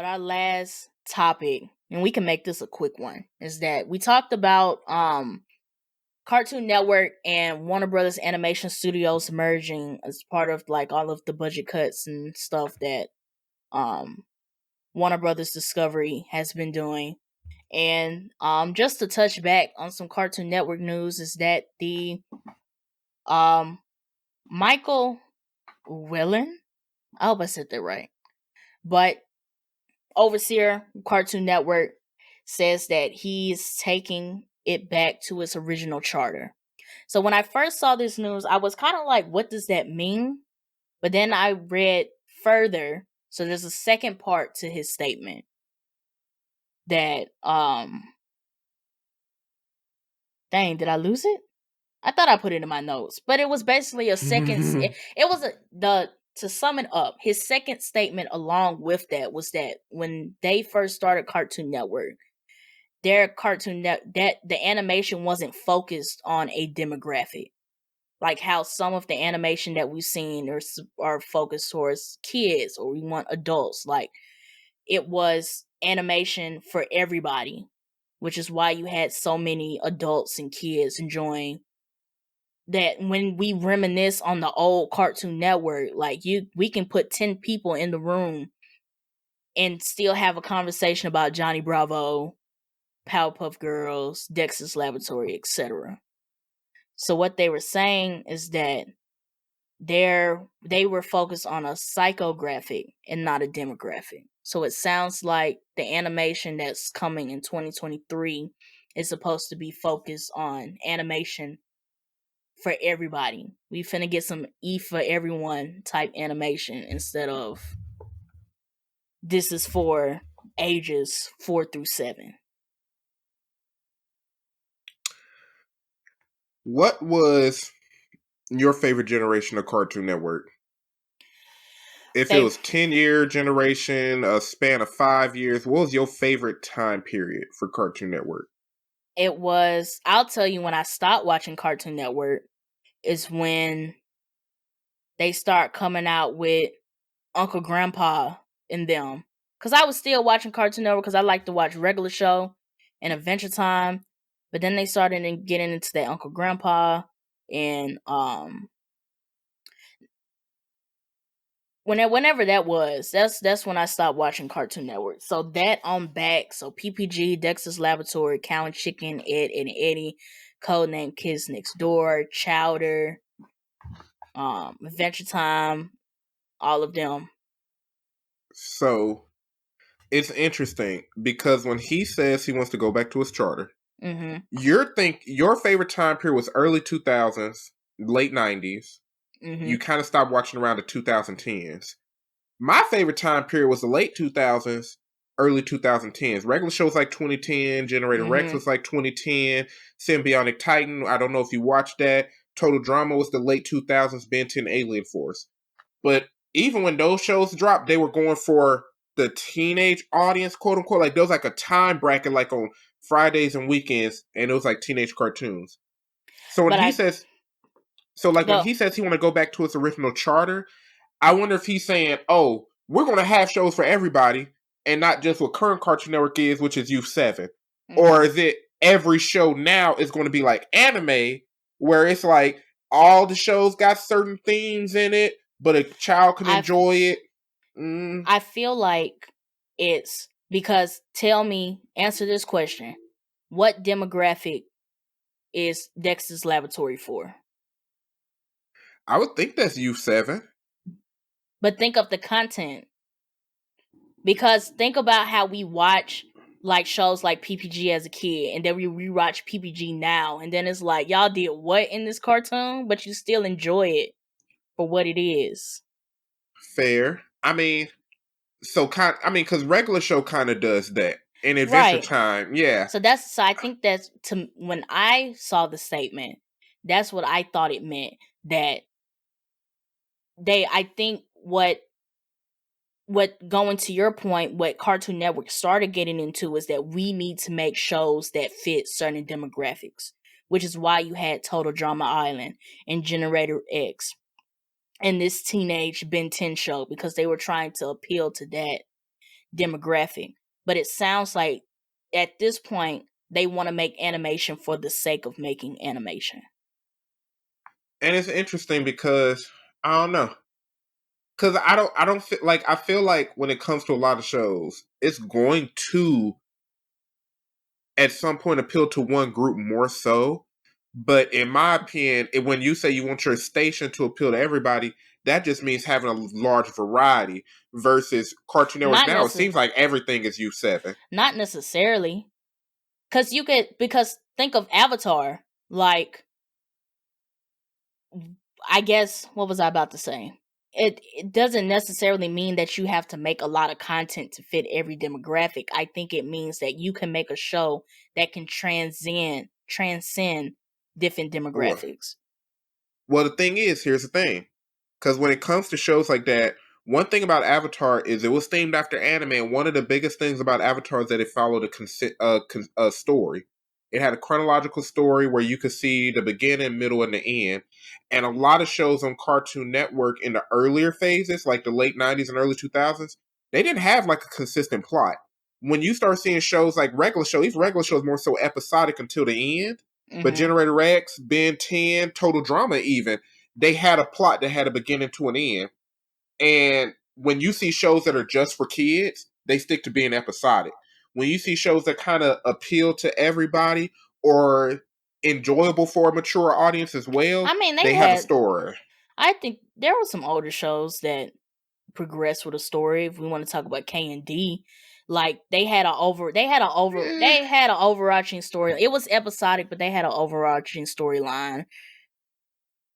But our last topic, and we can make this a quick one, is that we talked about Cartoon Network and Warner Brothers Animation Studios merging as part of like all of the budget cuts and stuff that um Warner Brothers Discovery has been doing. And just to touch back on some Cartoon Network news is that the um Michael Ouweleen, I hope I said that right, but overseer Cartoon Network says that he's taking it back to its original charter. So when I first saw this news, I was kind of like, what does that mean? But then I read further. So there's a second part to his statement that dang, did I lose it? I thought I put it in my notes, but it was basically a second it was the to sum it up, his second statement along with that was that when they first started Cartoon Network, their that the animation wasn't focused on a demographic. Like how some of the animation that we've seen are focused towards kids or we want adults. Like it was animation for everybody, which is why you had so many adults and kids enjoying that. When we reminisce on the old Cartoon Network, like we can put 10 people in the room and still have a conversation about Johnny Bravo, Powerpuff Girls, Dexter's Laboratory, etc. So what they were saying is that they were focused on a psychographic and not a demographic. So it sounds like the animation that's coming in 2023 is supposed to be focused on animation for everybody. We finna get some E for everyone type animation instead of this is for ages 4 through 7. What was your favorite generation of Cartoon Network? If it was 10-year generation, a span of 5 years, what was your favorite time period for Cartoon Network? It was, I'll tell you, when I stopped watching Cartoon Network is when they start coming out with Uncle Grandpa and them. Because I was still watching Cartoon Network because I like to watch regular show and Adventure Time. But then they started getting into their Uncle Grandpa and whenever that was, that's when I stopped watching Cartoon Network. So that on back, so PPG, Dexter's Laboratory, Cow and Chicken, Ed, Ed and Eddie, Codename Kids Next Door, Chowder, Adventure Time, all of them. So it's interesting because when he says he wants to go back to his charter, your favorite time period was early 2000s, late 90s. You kind of stopped watching around the 2010s. My favorite time period was the late 2000s, early 2010s. Regular shows like 2010, Generator Rex was like 2010, Symbiotic Titan, I don't know if you watched that. Total Drama was the late 2000s, Ben 10 Alien Force. But even when those shows dropped, they were going for the teenage audience, quote unquote. Like there was like a time bracket, like on Fridays and weekends, and it was like teenage cartoons. So when he says he want to go back to its original charter, I wonder if he's saying, oh, we're going to have shows for everybody and not just what current Cartoon Network is, which is Youth 7. Or is it every show now is going to be like anime, where it's like all the shows got certain themes in it, but a child can enjoy it? I feel like it's because, answer this question. What demographic is Dexter's Laboratory for? I would think that's Youth 7. But think of the content. Because think about how we watch like shows like PPG as a kid, and then we rewatch PPG now, and then it's like, y'all did what in this cartoon? But you still enjoy it for what it is. Fair. I mean, because regular show kind of does that. In Adventure Time, yeah. So I think that's when I saw the statement, that's what I thought it meant. That I think what going to your point, what Cartoon Network started getting into is that we need to make shows that fit certain demographics, which is why you had Total Drama Island and Generator X and this teenage Ben 10 show, because they were trying to appeal to that demographic. But it sounds like at this point they want to make animation for the sake of making animation. And it's interesting because I don't know. Because I don't feel like, I feel like when it comes to a lot of shows, it's going to at some point appeal to one group more so. But in my opinion, when you say you want your station to appeal to everybody, that just means having a large variety versus Cartoon Network Not now. It necessarily. seems like everything is U7. Not necessarily. Because think of Avatar. Like, I guess, what was I about to say? It doesn't necessarily mean that you have to make a lot of content to fit every demographic. I think it means that you can make a show that can transcend different Well, demographics. well, the thing is, here's the thing. Because when it comes to shows like that, one thing about Avatar is it was themed after anime, and one of the biggest things about Avatar is that it followed a story. It had a chronological story where you could see the beginning, middle, and the end. And a lot of shows on Cartoon Network in the earlier phases, like the late 90s and early 2000s, they didn't have like a consistent plot. When you start seeing shows like regular shows, these regular shows more so episodic until the end. But Mm-hmm. Generator X, Ben 10, Total Drama even, they had a plot that had a beginning to an end. And when you see shows that are just for kids, they stick to being episodic. When you see shows that kind of appeal to everybody or enjoyable for a mature audience as well, I mean, they have a story. I think there were some older shows that progressed with a story. If we want to talk about K&D, like they had an overarching story. It was episodic, but they had an overarching storyline.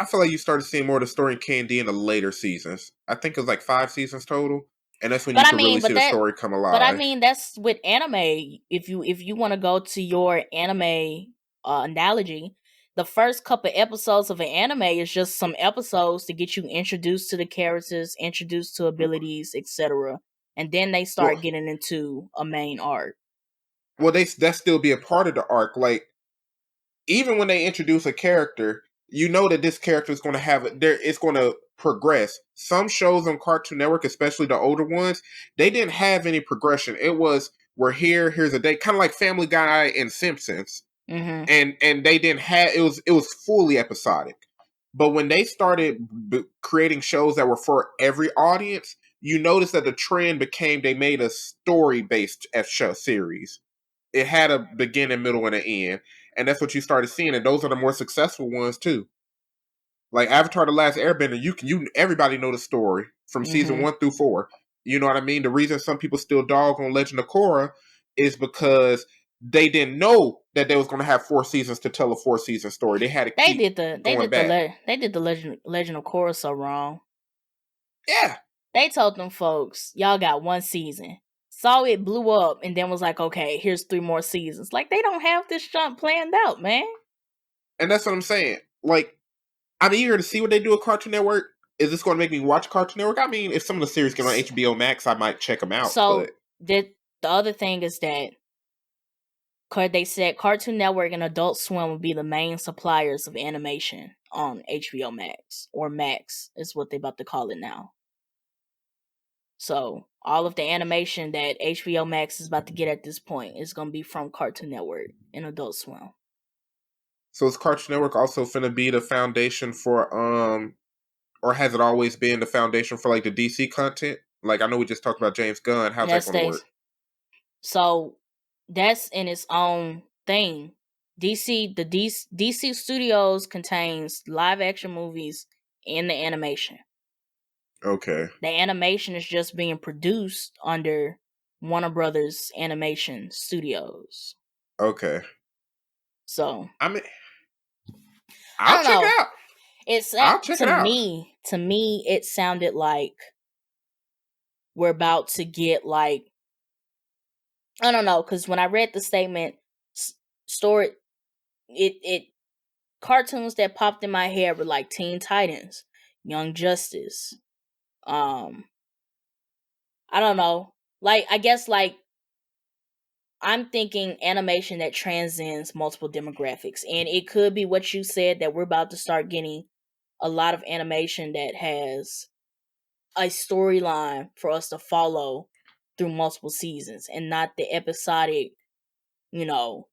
I feel like you started seeing more of the story in Candy in the later seasons. I think it was like 5 seasons total, and that's when you But I could really mean, see the story come alive. that's with anime. If you want to go to your anime analogy, the first couple episodes of an anime is just some episodes to get you introduced to the characters, introduced to abilities, etc. And then they start Well, getting into a main arc. well, that still be a part of the arc. Like even when they introduce a character, you know that this character is going to have it's going to progress. Some shows on Cartoon Network, especially the older ones, they didn't have any progression. It was we're here, here's a day, kind of like Family Guy and Simpsons, Mm-hmm. and they didn't have it was fully episodic. But when they started creating shows that were for every audience, you notice that the trend became they made a story based show series. It had a beginning, middle, and an end, and that's what you started seeing. And those are the more successful ones too. Like Avatar: The Last Airbender, you everybody know the story from season Mm-hmm. 1 through 4. You know what I mean? The reason some people still dog on Legend of Korra is because they didn't know that they was going to have 4 seasons to tell a 4 season story. They had to keep going back. They did the Legend of Korra so wrong. Yeah. They told them folks, y'all got 1 season. Saw it blew up and then was like, okay, here's 3 more seasons. Like, they don't have this jump planned out, man. And that's what I'm saying. Like, I'm eager to see what they do at Cartoon Network. Is this going to make me watch Cartoon Network? I mean, if some of the series get on HBO Max, I might check them out. So But the other thing is that they said Cartoon Network and Adult Swim would be the main suppliers of animation on HBO Max, or Max is what they're about to call it now. So all of the animation that HBO Max is about to get at this point is going to be from Cartoon Network and Adult Swim. so is Cartoon Network also finna be the foundation for or has it always been the foundation for like the DC content? Like I know we just talked about James Gunn. How's that That's going to they. work? So that's in its own thing. DC Studios contains live action movies and the animation. Okay. The animation is just being produced under Warner Brothers Animation Studios. Okay. So I mean, I I'll don't check know. it out. It's I'll check it out. to me, it sounded like we're about to get like, I don't know, because when I read the statement, story, it cartoons that popped in my head were like Teen Titans, Young Justice. I don't know. Like, I guess like I'm thinking animation that transcends multiple demographics. And it could be what you said, that we're about to start getting a lot of animation that has a storyline for us to follow through multiple seasons and not the episodic,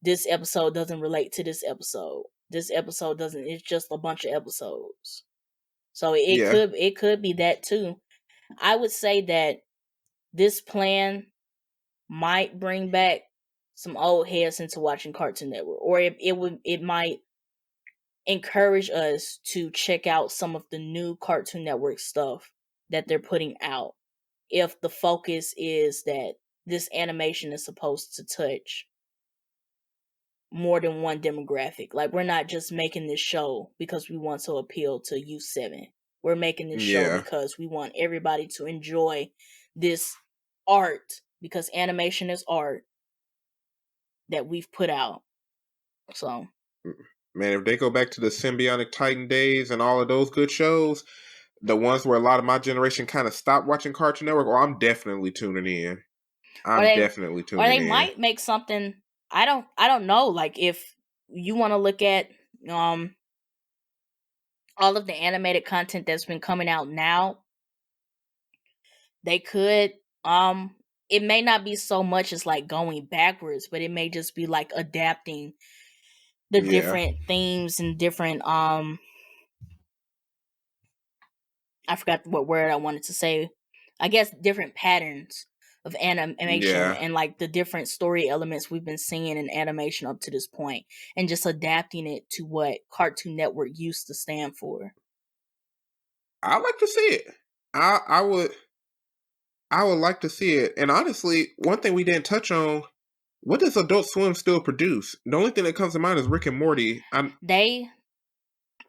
this episode doesn't relate to this episode. This episode doesn't, it's just a bunch of episodes. So it could be that too. I would say that this plan might bring back some old heads into watching Cartoon Network, or it might encourage us to check out some of the new Cartoon Network stuff that they're putting out. If the focus is that this animation is supposed to touch more than one demographic. Like, we're not just making this show because we want to appeal to youth 7. We're making this show because we want everybody to enjoy this art, because animation is art that we've put out. So, man, if they go back to the Symbiotic Titan days and all of those good shows, the ones where a lot of my generation kind of stopped watching Cartoon Network, I'm definitely tuning in. Or they might make something. I don't know. Like, if you want to look at all of the animated content that's been coming out now, they could it may not be so much as like going backwards, but it may just be like adapting the different themes and different I forgot what word I wanted to say. I guess different patterns of animation and like the different story elements we've been seeing in animation up to this point, and just adapting it to what Cartoon Network used to stand for. I like to see it. I would like to see it. And honestly, one thing we didn't touch on, what does Adult Swim still produce? The only thing that comes to mind is Rick and Morty.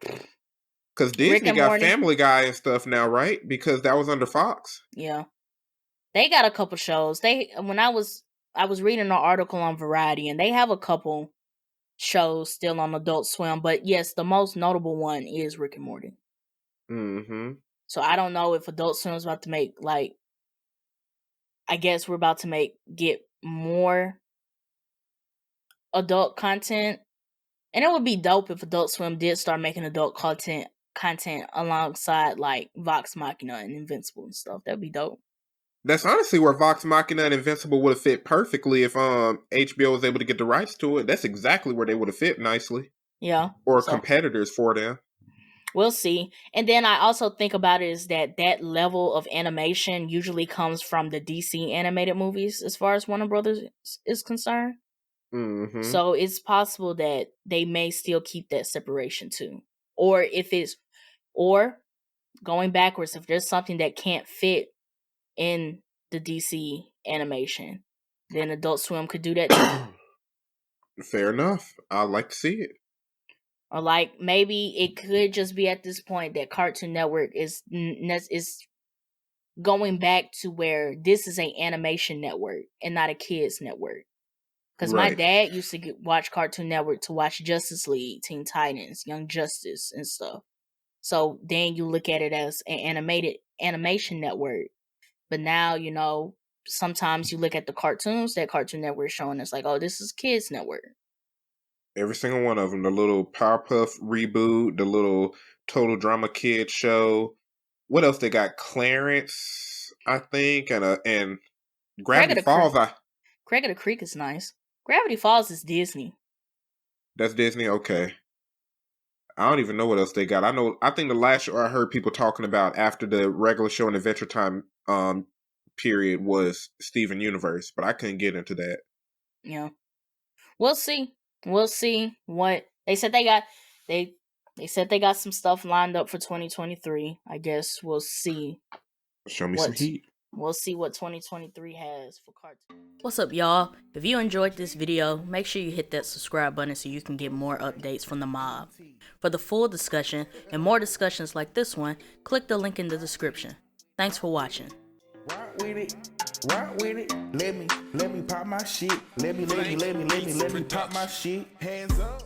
Because Disney got Family Guy and stuff now, right? Because that was under Fox. Yeah. They got a couple shows. When I was reading an article on Variety, and they have a couple shows still on Adult Swim. But yes, the most notable one is Rick and Morty. Mm-hmm. So I don't know if Adult Swim is about to make, like, I guess we're about to get more adult content. And it would be dope if Adult Swim did start making adult content alongside like Vox Machina and Invincible and stuff. That'd be dope. That's honestly where Vox Machina and Invincible would have fit perfectly if HBO was able to get the rights to it. That's exactly where they would have fit nicely. Yeah. Or competitors for them. We'll see. And then I also think about it is that level of animation usually comes from the DC animated movies as far as Warner Brothers is concerned. Mm-hmm. So it's possible that they may still keep that separation too. Or going backwards, if there's something that can't fit in the DC animation, then Adult Swim could do that too. Fair enough. I'd like to see it. Or like maybe it could just be at this point that Cartoon Network is going back to where this is an animation network and not a kids network. Because my dad used to watch Cartoon Network to watch Justice League, Teen Titans, Young Justice, and stuff. So then you look at it as an animation network. But now, sometimes you look at the cartoons that Cartoon Network is showing, it's like, oh, this is kids network. Every single one of them. The little Powerpuff reboot, the little Total Drama Kids show. What else they got? Clarence, I think, and Gravity Falls. Craig of the Creek is nice. Gravity Falls is Disney. That's Disney? Okay. I don't even know what else they got. I think the last show I heard people talking about after the regular show and Adventure Time period was Steven Universe, but I couldn't get into that. Yeah. We'll see. We'll see what they said they got. They said they got some stuff lined up for 2023. I guess we'll see. Show me some heat. We'll see what 2023 has for cartoons. What's up, y'all? If you enjoyed this video, make sure you hit that subscribe button so you can get more updates from the mob. For the full discussion and more discussions like this one, click the link in the description. Thanks for watching. Rock with it, let me pop my shit. Let me pop my shit. Hands up.